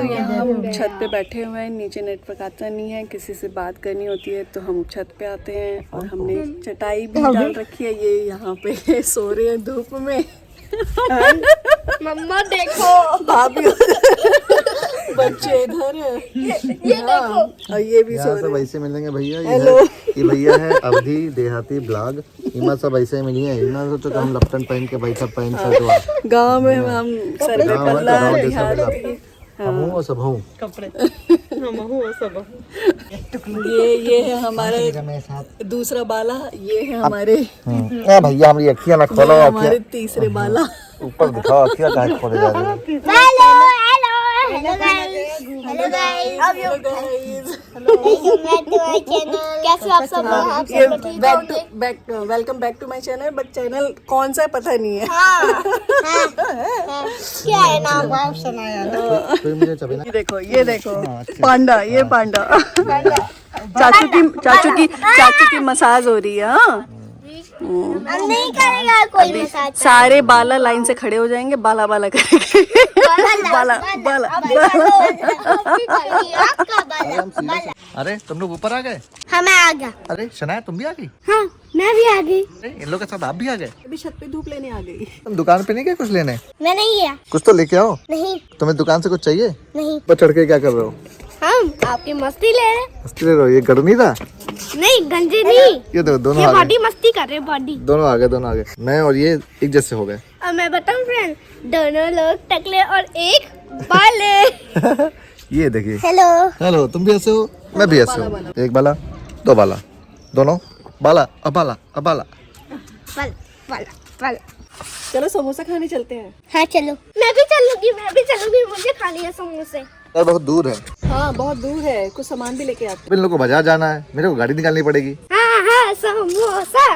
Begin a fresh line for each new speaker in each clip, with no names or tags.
तो यहाँ हम छत पे बैठे हुए हैं, नीचे नेटवर्क आता नहीं है, किसी से बात करनी होती है तो हम छत पे आते हैं और हमने चटाई भी डाल रखी है। ये यहाँ पे सो रहे हैं धूप में।
मम्मा देखो,
भाभी बच्चे इधर है,
ये देखो,
और ये भी सो रहे हैं।
वैसे मिलेंगे भैया।
हेलो,
ये भैया है अवधि देहाती ब्लॉग। इमा सब ऐसे मिली है। इमा तो हम लपटन पहन के बैठा पैंट शर्ट
गाँव में हम सर पे पल्ला देहाती।
हम सब हूँ
ये है हमारा दूसरा बाला, ये है हमारे
भैया हमारी अखियाँ ना खोलो।
हमारे तीसरे बाला।
ऊपर दिखाओ अखियाँ कहाँ खोले जा रही है।
हेलो गाइस, अब यू कैसे आप सब?
ये welcome back to my channel, but channel कौन सा है पता नहीं है।
क्या है नाम? आप सुनाया
ये देखो पांडा, ये पांडा। चाचू की मसाज हो रही है। हाँ,
नहीं करेगा कोई मसाज।
सारे बाला लाइन से खड़े हो जाएंगे, बाला बाला करेंगे। बाला बाला
अरे तुम लोग ऊपर आ गए?
हाँ मैं आ गया।
अरे शनाया तुम भी आ गई?
हाँ मैं भी आ गई।
अरे इन लोग के साथ आप भी आ गए?
अभी छत पे धूप लेने आ गई।
तुम दुकान पे नहीं गए कुछ लेने?
मैं नहीं गया।
कुछ तो लेके आओ।
नहीं
तुम्हें दुकान से कुछ चाहिए?
नहीं,
ऊपर चढ़ के क्या कर रहे हो?
हम आपकी मस्ती ले रहे।
मस्ती ले रहे हो? ये गड़ नहीं था?
नहीं गंजे नहीं,
ये दोनों
ये
आ गए।
बॉडी मस्ती कर रहे हैं, बॉडी।
दोनों आ गए। मैं और ये एक जैसे हो गए।
और मैं बताऊं फ्रेंड, दोनों लोग टकले और एक बाले।
ये देखिए।
हेलो,
तुम भी ऐसे हो, मैं भी ऐसे हूँ। एक बाला, दो बाला, दोनों बाला, अबाला अबाला।
बाला।
चलो समोसा खाने चलते हैं।
हाँ चलो, मैं भी चलूंगी, मुझे खानी है समोसे।
यार बहुत दूर है।
हाँ बहुत दूर है, कुछ सामान भी लेके आते।
इन लोगों को बाजार जाना है, मेरे को गाड़ी निकालनी पड़ेगी।
हाँ समोसा।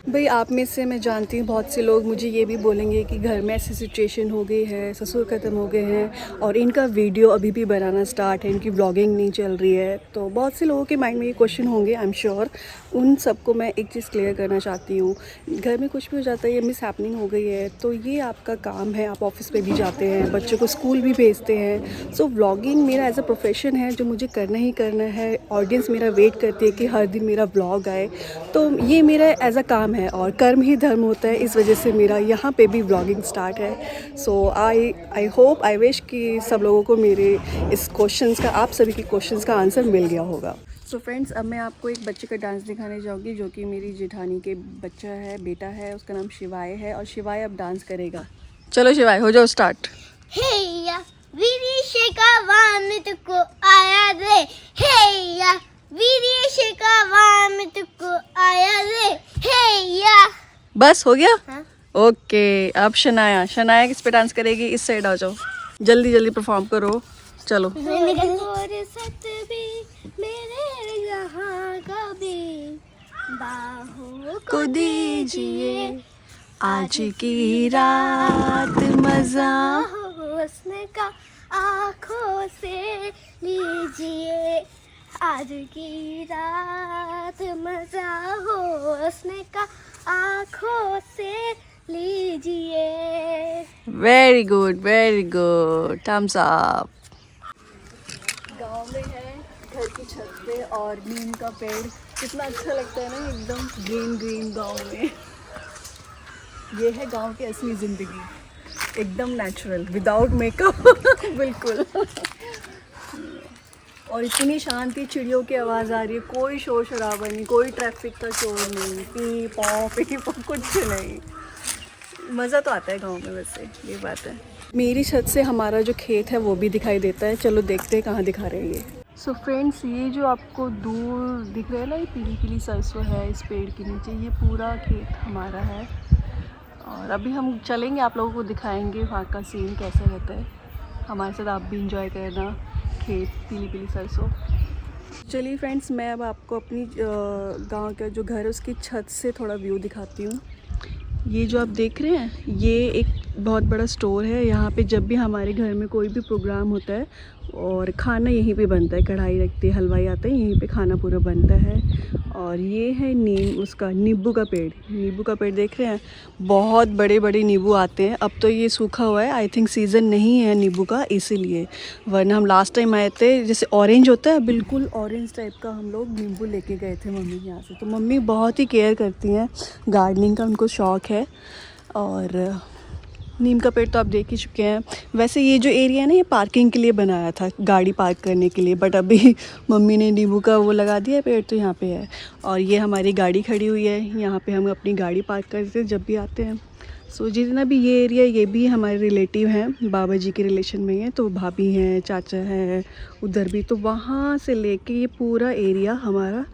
भाई आप में से मैं जानती हूँ बहुत से लोग मुझे ये भी बोलेंगे कि घर में ऐसी सिचुएशन हो गई है, ससुर ख़त्म हो गए हैं और इनका वीडियो अभी भी बनाना स्टार्ट है, इनकी व्लॉगिंग नहीं चल रही है। तो बहुत से लोगों के माइंड में ये क्वेश्चन होंगे, आई एम श्योर। उन सबको मैं एक चीज़ क्लियर करना चाहती हूँ, घर में कुछ भी हो जाता है, ये मिस हैपनिंग हो गई है तो ये आपका काम है। आप ऑफिस पे भी जाते हैं, बच्चों को स्कूल भी भेजते हैं। सो व्लॉगिंग मेरा एज अ प्रोफेशन है जो मुझे करना ही करना है। ऑडियंस मेरा वेट करती है कि हर दिन मेरा व्लॉग आए, तो ये मेरा एज अ काम है और कर्म ही धर्म होता है। इस वजह से मेरा यहाँ पे भी व्लॉगिंग स्टार्ट है। सो आई होप, आई विश कि सब लोगों को मेरे इस क्वेश्चंस का, आप सभी के क्वेश्चंस का आंसर मिल गया होगा। सो फ्रेंड्स, अब मैं आपको एक बच्चे का डांस दिखाने जाऊँगी जो कि मेरी जेठानी के बच्चा है, बेटा है, उसका नाम शिवाय है और शिवाय अब डांस करेगा। चलो शिवाय, हो जाओ स्टार्ट।
हेया वीरी का वामित को आया रे, हेया वीरी का वामित को आया रे, हेया।
बस हो गया?
हाँ?
ओके, अब शनाया किस पे डांस करेगी? इस साइड आ जाओ, जल्दी परफॉर्म करो। चलो।
मेरे यहाँ कभी बाहों
को दीजिए आज की रात मजा
हुस्न का आँखों से लीजिए, आज की रात मजा हुस्न का आँखों से लीजिए।
Very good, thumbs up. गांव में है, घर की छत पे और नीम का पेड़, कितना अच्छा लगता है ना, एकदम ग्रीन गांव में। ये है गांव की असली ज़िंदगी, एकदम नेचुरल, विदाउट मेकअप। बिल्कुल। और इतनी शांति, चिड़ियों की आवाज़ आ रही है, कोई शोर शराबा नहीं, कोई ट्रैफिक का शोर नहीं, पी पॉ कुछ नहीं। मज़ा तो आता है गांव में, वैसे ये बात है। मेरी छत से हमारा जो खेत है वो भी दिखाई देता है। चलो देखते हैं कहाँ दिखा रहे हैं ये। सो फ्रेंड्स, ये जो आपको दूर दिख रहा है ना, ये पीली सरसों है इस पेड़ के नीचे, ये पूरा खेत हमारा है। और अभी हम चलेंगे, आप लोगों को दिखाएंगे वहाँ का सीन कैसा रहता है। हमारे साथ आप भी इंजॉय करना, खेत, पीली सरसों। चलिए फ्रेंड्स, मैं अब आपको अपनी गांव का जो घर है उसकी छत से थोड़ा व्यू दिखाती हूँ। ये जो आप देख रहे हैं, ये एक बहुत बड़ा स्टोर है। यहाँ पे जब भी हमारे घर में कोई भी प्रोग्राम होता है और खाना यहीं पे बनता है, कढ़ाई रखते हैं, हलवाई आता है, यहीं पे खाना पूरा बनता है। और ये है उसका नींबू का पेड़। नींबू का पेड़ देख रहे हैं, बहुत बड़े बड़े नींबू आते हैं। अब तो ये सूखा हुआ है, आई थिंक सीज़न नहीं है नींबू का, इसीलिए। वरना हम लास्ट टाइम आए थे, जैसे ऑरेंज होता है बिल्कुल ऑरेंज टाइप का, हम लोग नींबू लेके गए थे मम्मी के यहाँ से। तो मम्मी बहुत ही केयर करती हैं, गार्डनिंग का उनको शौक़ है। और नीम का पेड़ तो आप देख ही चुके हैं। वैसे ये जो एरिया है ना, ये पार्किंग के लिए बनाया था, गाड़ी पार्क करने के लिए, बट अभी मम्मी ने नींबू का वो लगा दिया पेड़, तो यहाँ पे है। और ये हमारी गाड़ी खड़ी हुई है, यहाँ पे हम अपनी गाड़ी पार्क करते हैं जब भी आते हैं। सो जितना भी ये एरिया, ये भी हमारे रिलेटिव हैं, बाबा जी के रिलेशन में हैं। तो भाभी हैं, चाचा हैं उधर भी, तो वहाँ से लेके ये पूरा एरिया हमारा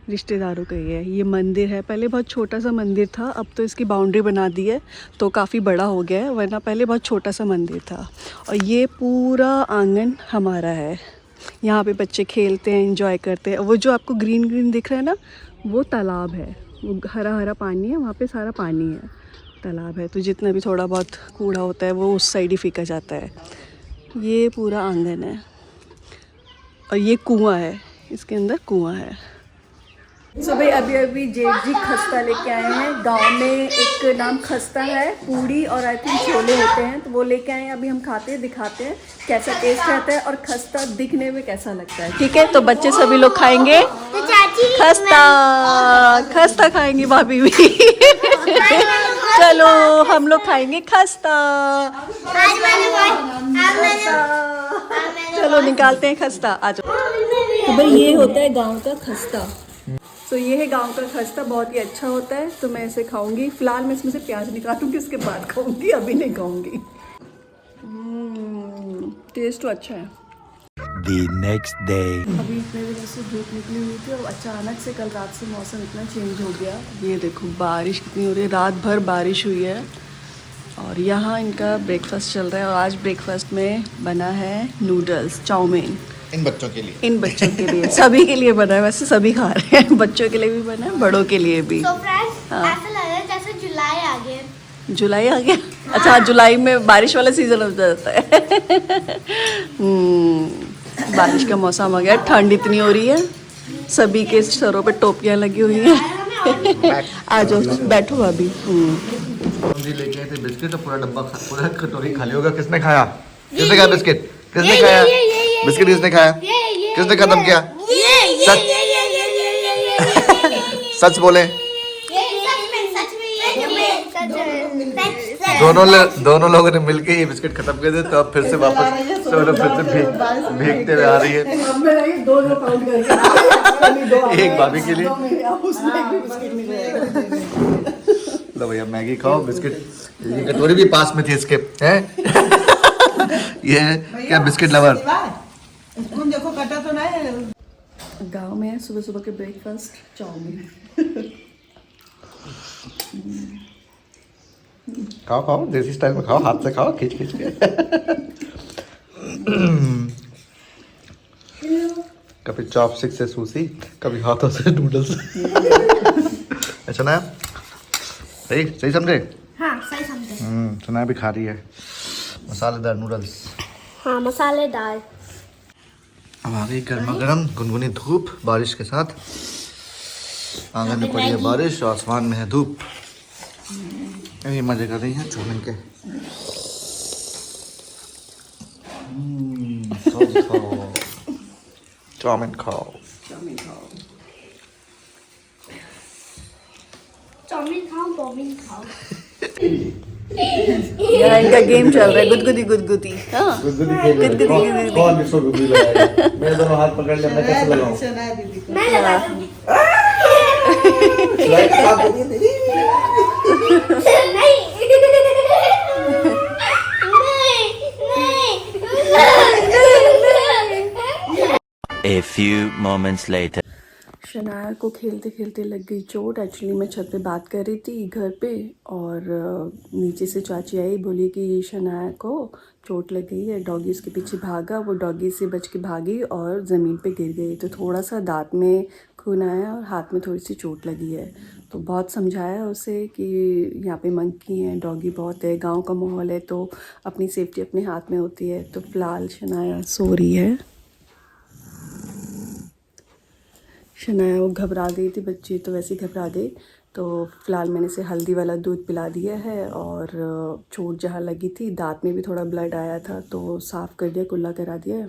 रिश्तेदारों का ही है। ये मंदिर है, पहले बहुत छोटा सा मंदिर था, अब तो इसकी बाउंड्री बना दी है तो काफ़ी बड़ा हो गया है, वरना पहले बहुत छोटा सा मंदिर था। और ये पूरा आंगन हमारा है, यहाँ पे बच्चे खेलते हैं, एंजॉय करते हैं। वो जो आपको ग्रीन ग्रीन दिख रहा है ना, वो तालाब है, वो हरा हरा पानी है, वहाँ पे सारा पानी है, तालाब है। तो जितना भी थोड़ा बहुत कूड़ा होता है वो उस साइड ही फेंका जाता है। ये पूरा आंगन है और ये कुआं है, इसके अंदर कुआं है। सो भाई अभी जेठ जी खस्ता लेके आए हैं। गांव में एक नाम खस्ता है, पूड़ी और आई थिंक छोले होते हैं, तो वो लेके आए हैं। अभी हम खाते हैं, दिखाते हैं कैसा टेस्ट रहता है और खस्ता दिखने में कैसा लगता है। ठीक है, तो बच्चे सभी लोग खाएंगे
तो चाची
खस्ता खाएंगी, भाभी भी चलो हम लोग खाएंगे खस्ता। चलो निकालते हैं खस्ता, आ जाओ। तो भाई ये होता है गांव का खस्ता। तो ये है गांव का खस्ता, बहुत ही अच्छा होता है। तो मैं इसे खाऊंगी, फिलहाल मैं इसमें से प्याज निकालूंगी, उसके बाद खाऊंगी, अभी नहीं खाऊंगी। टेस्ट तो अच्छा है।
The next day.
अभी इतने दिनों से धूप निकली हुई थी और अचानक से कल रात से मौसम इतना चेंज हो गया। ये देखो बारिश कितनी हो रही है, रात भर बारिश हुई है। और यहाँ इनका ब्रेकफास्ट चल रहा है और आज ब्रेकफास्ट में बना है नूडल्स, चाउमीन।
इन बच्चों के लिए,
इन बच्चों के लिए, सभी के लिए बना है, वैसे सभी खा रहे हैं, बच्चों के लिए भी बना है, बड़ों के लिए भी।
तो फ्रेंड्स ऐसा लग रहा है जैसे जुलाई आ गया।
जुलाई आ गया? अच्छा, जुलाई में बारिश वाला सीजन हो जाता है। बारिश का मौसम आ गया, ठंड इतनी हो रही है, सभी के सरों पे टोपियां लगी हुई हैं। आ जाओ बैठो अभी।
जी लेके आए थे बिस्किट, तो पूरा डब्बा पूरा कटोरी खाली होगा। किसने खाया? किसने खाया बिस्किट? किसने खाया बिस्किट? किसने खाया? किसने खत्म किया? सच बोले। दोनों लोगों ने मिलके ये बिस्किट खत्म कर दिए, तो अब फिर से वापस भीगते हुए आ रही है। एक भाभी के लिए, लो भैया मैगी खाओ, बिस्किट। ये कटोरी भी पास में थी इसके, हैं? ये क्या बिस्किट लवर?
देखो कटा तो नहीं।
गांव में सुबह सुबह के ब्रेकफास्ट चाउमीन।
खाओ खाओ, देसी स्टाइल में खाओ, हाथ से खाओ, खींच खींच के। कभी चॉपस्टिक से सूसी, कभी हाथों से नूडल्स। अच्छा ना, सही सही समझे?
हाँ सही समझे।
सुना भी खा रही है मसालेदार नूडल्स।
हाँ मसालेदार।
अब आ गई गर्मा गर्म गुनगुनी धूप बारिश के साथ। आंगन में पड़ी है बारिश और आसमान में है धूप। ये मजे कर रही हैं चाउमीन के। खाओ चाउमीन खाओ।
चाउमीन खाओ, बॉबिन खाओ।
यार इनका गेम चल रहा है, गुदगुदी गुदगुदी। हाँ गुदगुदी।
मैं दोनों हाथ पकड़ लिया, मैं कैसे लगाऊं?
मैं लगा दूंगी।
A few moments later.
Shanaya को खेलते खेलते लग गई चोट। एक्चुअली मैं छत पे बात कर रही थी घर पे, और नीचे से चाची आई, बोली कि शनाया को चोट लग गई है, डॉगी उसके पीछे भागा, वो डॉगी से बच के भागी और ज़मीन पे गिर गई। तो थोड़ा सा दांत में खून आया और हाथ में थोड़ी सी चोट लगी है। तो बहुत समझाया उसे कि यहाँ पे मंकी हैं, डॉगी बहुत है, गांव का माहौल है, तो अपनी सेफ्टी अपने हाथ में होती है। तो फ़िलहाल शनाया सो रही है। शनाया वो घबरा गई थी, बच्ची तो वैसे ही घबरा गई। तो फ़िलहाल मैंने इसे हल्दी वाला दूध पिला दिया है और चोट जहाँ लगी थी दांत में भी थोड़ा ब्लड आया था तो साफ़ कर दिया, कुल्ला करा दिया।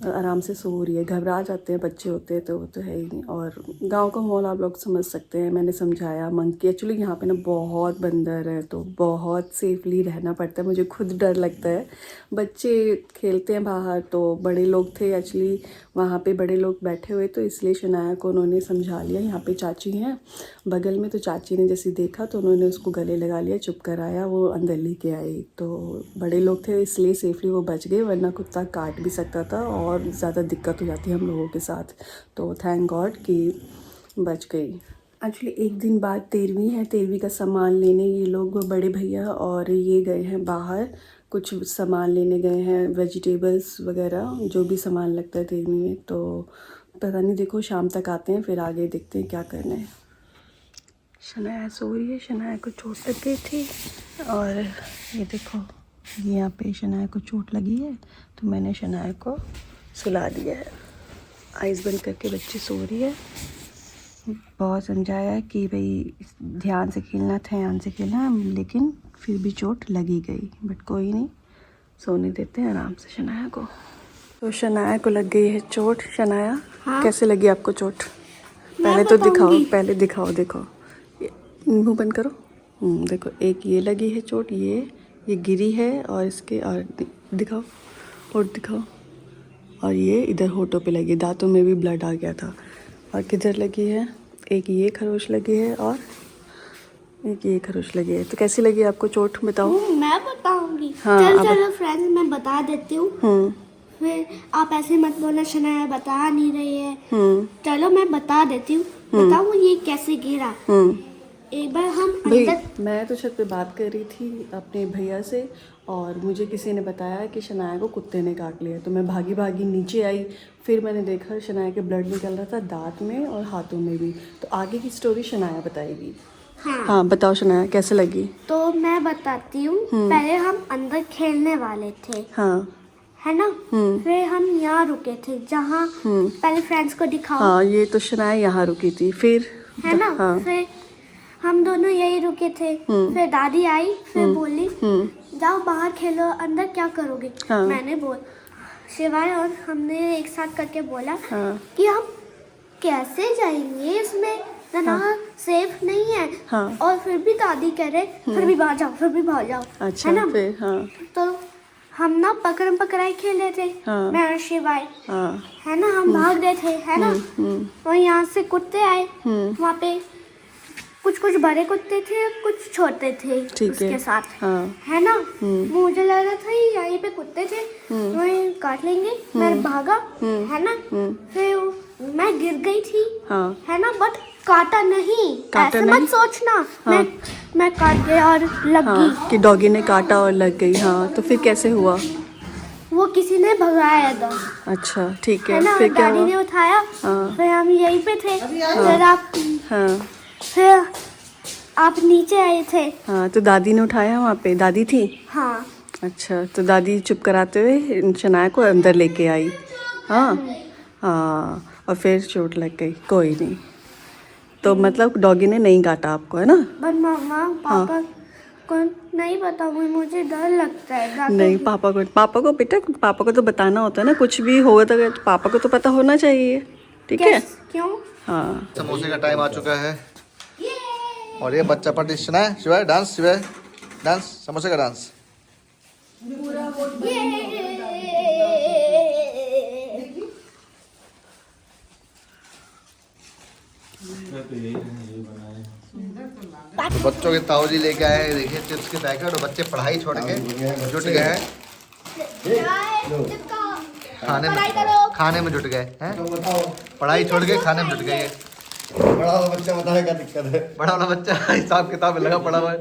आराम से सो रही है। घबरा जाते हैं बच्चे होते हैं तो वो तो है ही नहीं। और गांव का माहौल आप लोग समझ सकते हैं, मैंने समझाया। मंकी एक्चुअली यहाँ पे ना बहुत बंदर है तो बहुत सेफली रहना पड़ता है, मुझे खुद डर लगता है। बच्चे खेलते हैं बाहर तो बड़े लोग थे एक्चुअली वहाँ पे, बड़े लोग बैठे हुए तो इसलिए शनाया को उन्होंने समझा लिया। यहाँ पे चाची हैं बगल में, तो चाची ने जैसे देखा तो उन्होंने उसको गले लगा लिया, चुप कराया, वो अंदर लेके आई। तो बड़े लोग थे इसलिए सेफली वो बच गए, वरना कुत्ता काट भी सकता था और ज़्यादा दिक्कत हो जाती है हम लोगों के साथ। तो थैंक गॉड कि बच गई। एक्चुअली एक दिन बाद 13वीं है, 13वीं का सामान लेने ये लोग बड़े भैया और ये गए हैं बाहर, कुछ सामान लेने गए हैं, वेजिटेबल्स वगैरह जो भी सामान लगता है 13वीं में। तो पता नहीं, देखो शाम तक आते हैं फिर आगे देखते हैं क्या करना है। शनाया सो रही है, शनाया को चोट लग गई थी और ये देखो ये यहाँ पे शनाया को चोट लगी है तो मैंने शनाया को सुला दिया है। आइज़ बंद करके बच्ची सो रही है। बहुत समझाया कि भाई ध्यान से खेलना, ध्यान से खेलना, लेकिन फिर भी चोट लगी गई। बट कोई नहीं, सोने देते हैं आराम से शनाया को। तो शनाया को लग गई है चोट। शनाया
हाँ?
कैसे लगी आपको चोट? पहले तो दिखाओ, पहले दिखाओ, देखो मुंह बंद करो। देखो एक ये लगी है चोट, ये गिरी है और इसके और दिखाओ, होठ दिखाओ, और ये इधर होठों पे लगी, दांतों में भी ब्लड आ गया था। और किधर लगी है? एक ये खरोश लगी है और एक ये खरोश लगी है। तो कैसी लगी आपको चोट बताओ?
मैं बताऊंगी।
हाँ,
चलो फ्रेंड्स मैं बता देती हूँ। फिर आप ऐसे मत बोलना शनाया बता नहीं रही है। चलो मैं बता देती हूँ। बताओ ये कैसे गिरा। एक बार हम
भाई मैं तो छत पे बात कर रही थी अपने भैया से और मुझे किसी ने बताया कि शनाया को कुत्ते ने काट लिया। तो मैं भागी भागी नीचे आई, फिर मैंने देखा शनाया के ब्लड निकल रहा था दांत में और हाथों में भी। तो आगे की स्टोरी शनाया बताएगी। हाँ बताओ शनाया कैसे लगी?
तो मैं बताती हूँ। पहले हम अंदर खेलने वाले थे,
हाँ
है ना। फिर हम यहाँ रुके थे जहाँ पहले फ्रेंड्स को दिखाओ।
हाँ, ये तो शनाया यहाँ रुकी थी, फिर
है ना।
हाँ।
फिर हम दोनों यही रुके थे। फिर दादी आई, फिर बोली जाओ बाहर खेलो, अंदर क्या करोगे।
हाँ।
मैंने शिवाय और हमने एक साथ करके बोला
हाँ।
कि हम कैसे जाएंगे इसमें, ना सेफ नहीं है।
हाँ।
और फिर भी दादी कह रहे फिर भी बाहर जाओ, फिर भी बाहर जाओ।
अच्छा,
है ना।
फिर हाँ।
तो हम ना पकड़म पकड़ाई खेल रहे थे।
हाँ।
मैं और शिवाय,
हाँ।
है ना, हम भाग रहे थे, है ना। और यहाँ से कुत्ते आए, वहाँ पे कुछ कुछ बड़े कुत्ते थे, कुछ छोटे थे उसके साथ।
हाँ।
है ना। मुझे लग रहा था यहीं पे कुत्ते थे, वहीं काट लेंगे। मैं भागा, है ना। फिर मैं गिर गई थी,
हाँ।
है ना, बट काटा नहीं।
काटा
ऐसे
नहीं?
मत सोचना।
हाँ।
मैं काट गया और लग
हाँ,
गई।
कि डॉगी ने काटा और लग गई। हाँ, तो फिर कैसे हुआ?
वो किसी ने भगाया था,
अच्छा ठीक है।
है ना।
फिर क्या
दादी
हुआ?
ने उठाया।
हाँ।
फिर हम यहीं पे थे। फिर
हाँ।
आप नीचे आए थे।
हाँ, तो दादी ने उठाया वहाँ पे, दादी थी?
हाँ।
अच्छा, तो दादी चुप कराते हुए शनाया को अंदर लेके आई। हाँ हाँ, और फिर चोट लग गई। कोई नहीं, तो मतलब डॉगी ने नहीं काटा आपको, है ना?
पर मम्मा पापा को नहीं बताऊंगी, मुझे डर लगता है।
नहीं, पापा को बेटा, पापा को तो बताना होता है ना, कुछ भी होगा तो पापा को तो पता होना चाहिए, ठीक है?
क्यों?
हाँ।
समोसे का टाइम आ चुका है और ये बच्चा पार्टीशन है। शिवाय डांस, शिवाय डांस, समोसे का डांस। तो बच्चों के ताऊजी लेके आए हैं, देखिए चिप्स के पैकेट, और बच्चे पढ़ाई छोड़ के जुट गए हैं खाने में जुट गए हैं। पढ़ाई छोड़ के खाने में जुट गए।
बड़ा वाला बच्चा बताएगा दिक्कत है।
बड़ा वाला बच्चा हिसाब किताब में लगा पड़ा हुआ है।